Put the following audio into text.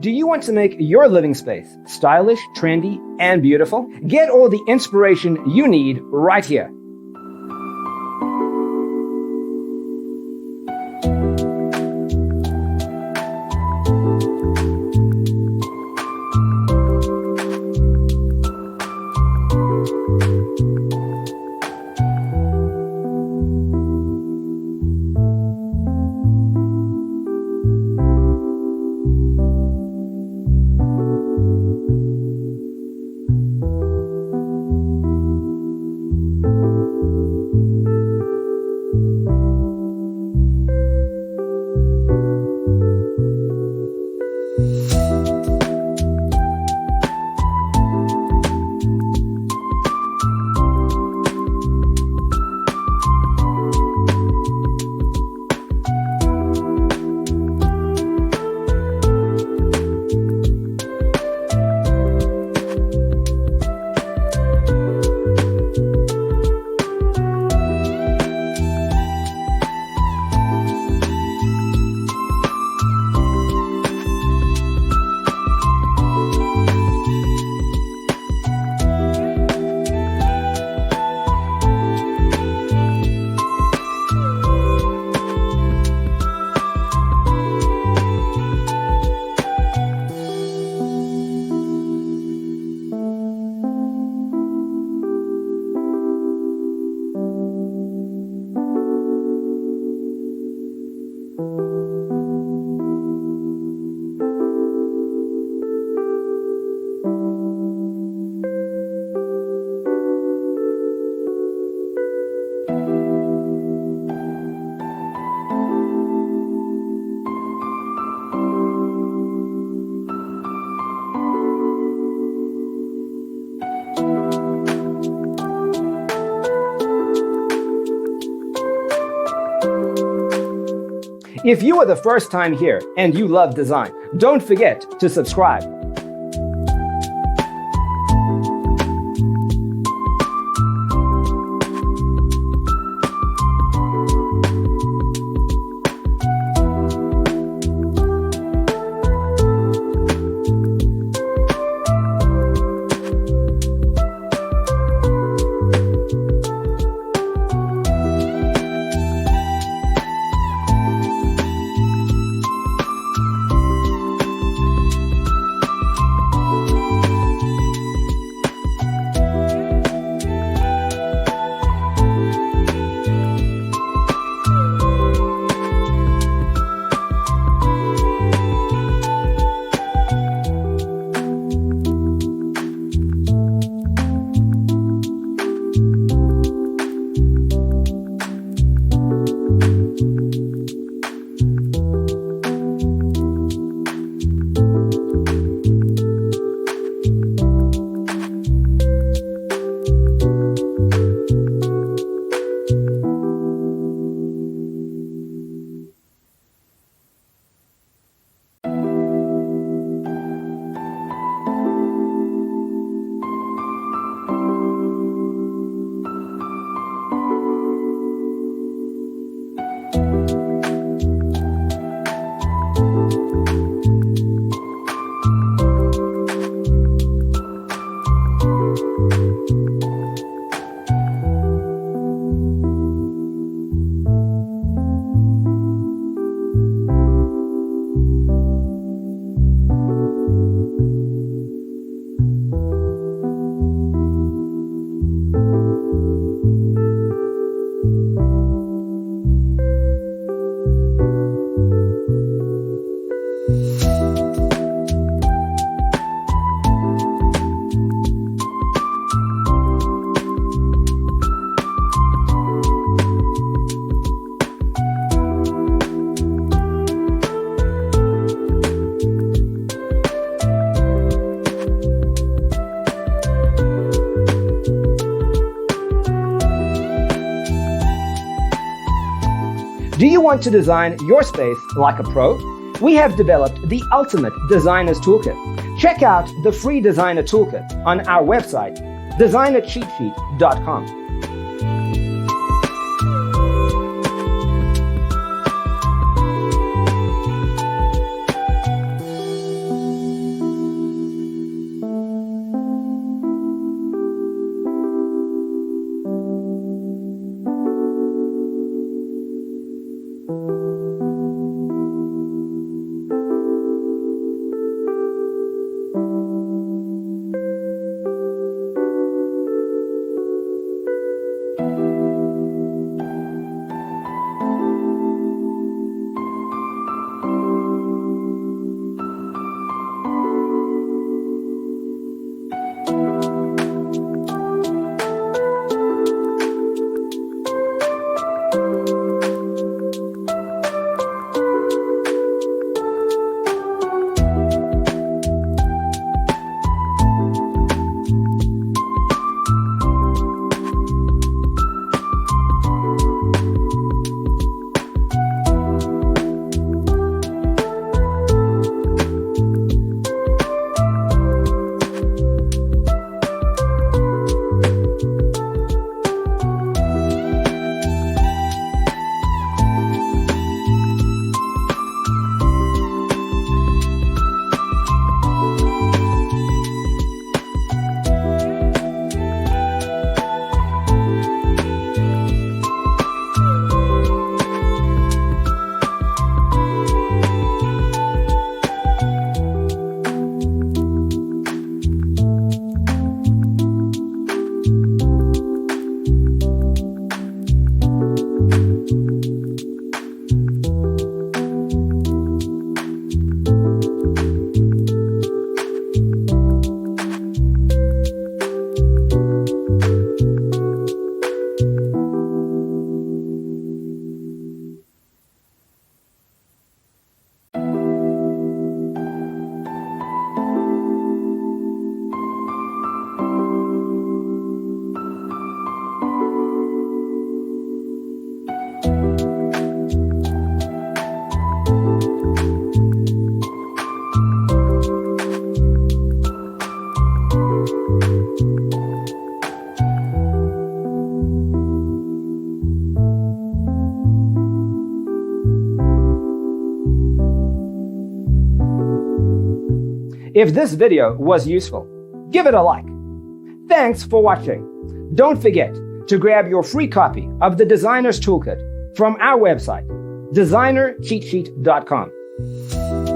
Do you want to make your living space stylish, trendy, and beautiful? Get all the inspiration you need right here. If you are the first time here and you love design, don't forget to subscribe. Do you want to design your space like a pro? We have developed the ultimate designer's toolkit. Check out the free designer toolkit on our website, designercheatsheet.com. If this video was useful, give it a like. Thanks for watching. Don't forget to grab your free copy of the Designer's Toolkit from our website, designercheatsheet.com.